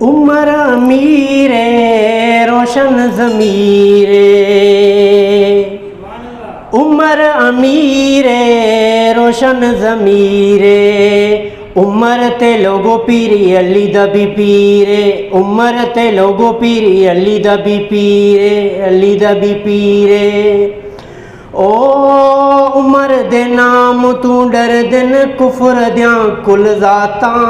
عمر امیر روشن ضمیر، عمر امیر روشن ضمیر، عمر تے لوگو پیری علی دا بھی پیر، عمر تے لوگو پیری علی دا بھی پیر، علی دا بھی پیر۔ او عمر دے نام تو ڈر دن کفر دیاں کل ذاتاں،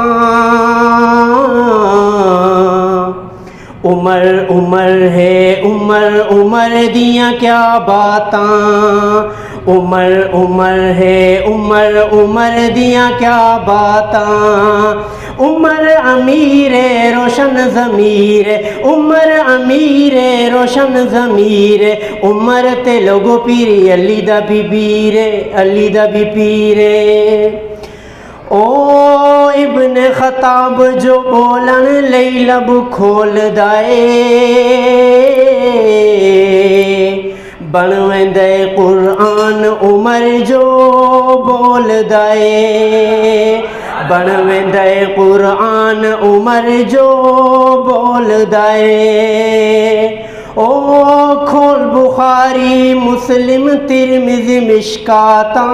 عمر عمر ہے عمر عمر دیاں کیا باتاں، عمر عمر ہے عمر عمر دیاں کیا باتاں، عمر امیر روشن ضمیر، عمر امیر روشن ضمیر، عمر تے لوگو پیری علی دا بھی پیر، علی دا بھی پیر۔ او ابن خطاب جو بولن لئی لب کھول دائے، بن ویندے قرآن عمر جو بول دائے، بن ویندے قرآن عمر جو بول دائے۔ او کھول بخاری مسلم ترمذی مشکاتاں،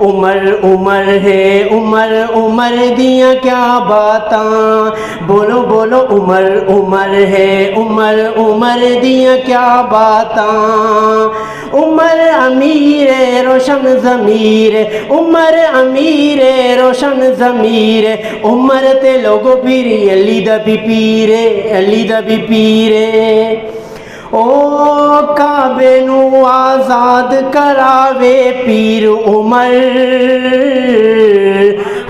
عمر عمر ہے عمر عمر دیاں کیا باتاں، بولو بولو عمر عمر ہے عمر عمر دیاں کیا باتاں، عمر امیر روشن ضمیر، عمر امیر روشن ضمیر، عمر تے لوگو پیری علی دا بھی پیر، علی دا بھی پیر۔ او کعبے نو آزاد کراوے پیر عمر،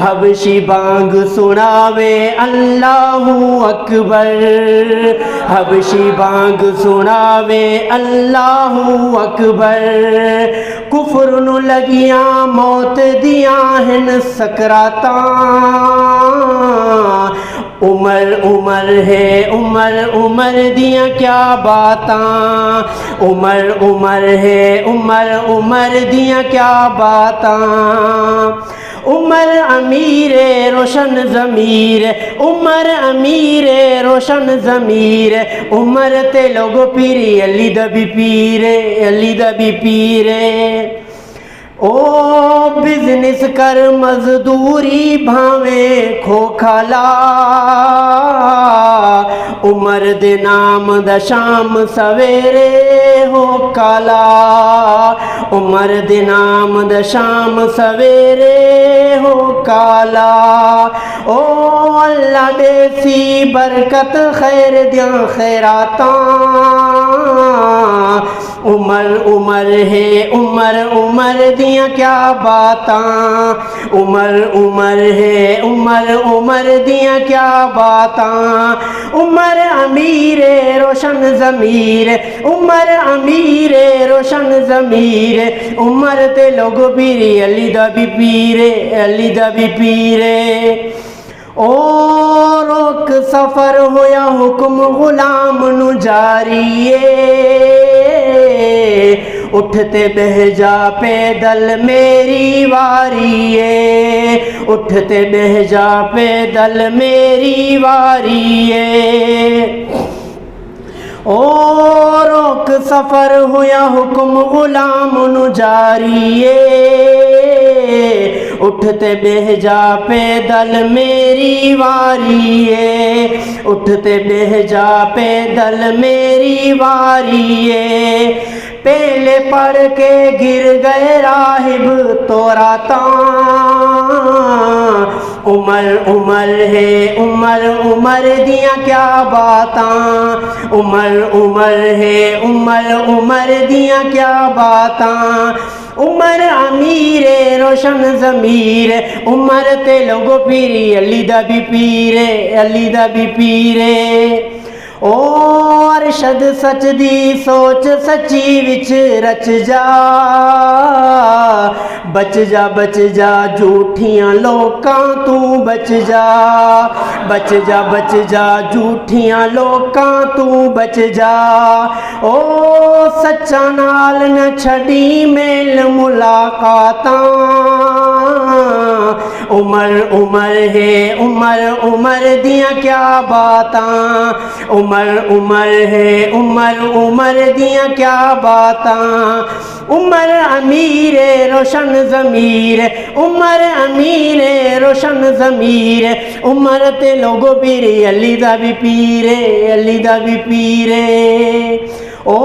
حبشی بانگ سناوے اللہ اکبر، حبشی بانگ سناوے اللہ اکبر، کفر نو لگیاں موت دیاں ہن سکراتاں، عمر عمر ہے عمر عمر دیاں کیا باتاں، عمر عمر ہے عمر عمر دیاں کیا باتاں، عمر امیر روشن ضمیر، عمر امیر روشن ضمیر، عمر تے لوگو پیری علی دا بھی پیر، علی دا بھی پیر۔ او بزنس کر مزدوری بھاویں کھو کھالا، عمر دے نام دا شام سویرے ہو کالا، عمر دے نام دا شام سویرے ہو کالا، او اللہ دے سی برکت خیر دیاں خیراتاں، عمر عمر ہے عمر عمر دیاں کیا باتاں، عمر عمر ہے عمر عمر دیاں کیا باتاں، عمر امیر روشن ضمیر، عمر امیر روشن ضمیر، عمر تے لوگو پیری علی دا بھی پیر، علی دا بھی پیر۔ او روک سفر ہویا حکم غلام نو جاری، اٹھتے بہ جا پیدل میری واری، اٹھتے بہ جا پیدل میری واری۔ او روک سفر ہویا حکم غلام نو جاری، اٹھتے بہ جا پیدل میری واری، اٹھتے بہ جا پیدل میری واری۔ پہلے پڑھ کے گر گئے راہب توراتاں، عمر عمر ہے عمر عمر دیاں کیا باتاں، عمر عمر ہے عمر عمر دیاں کیا باتاں، عمر امیر روشن ضمیر، عمر تے لوگو پیری علی دا بھی پیر، علی دا بھی پیر۔ او ارشد سچ دی سوچ سچی وچ رچ جا، بچ جا بچ جا جھوٹیاں لوکاں تو بچ جا، بچ جا بچ جا جھوٹیاں لوکاں تو بچ جا، او سچا نال نہ چھڑی میل ملاقاتاں، عمر عمر ہے عمر عمر دیاں کیا باتاں عمر عمر ہے عمر عمر دیاں کیا باتاں عمر امیر روشن ضمیر عمر امیر روشن ضمیر عمر تے لوگو پیرے علی دا بھی پیرے علی دا بھی پیرے او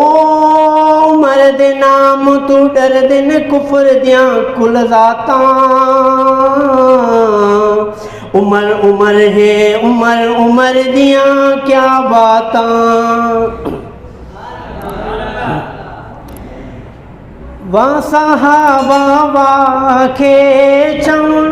عمر دے نام تو ڈر دن کفر دیاں کل ذاتاں عمر عمر ہے عمر عمر دیاں کیا باتاں وا صحابہ وا کے چون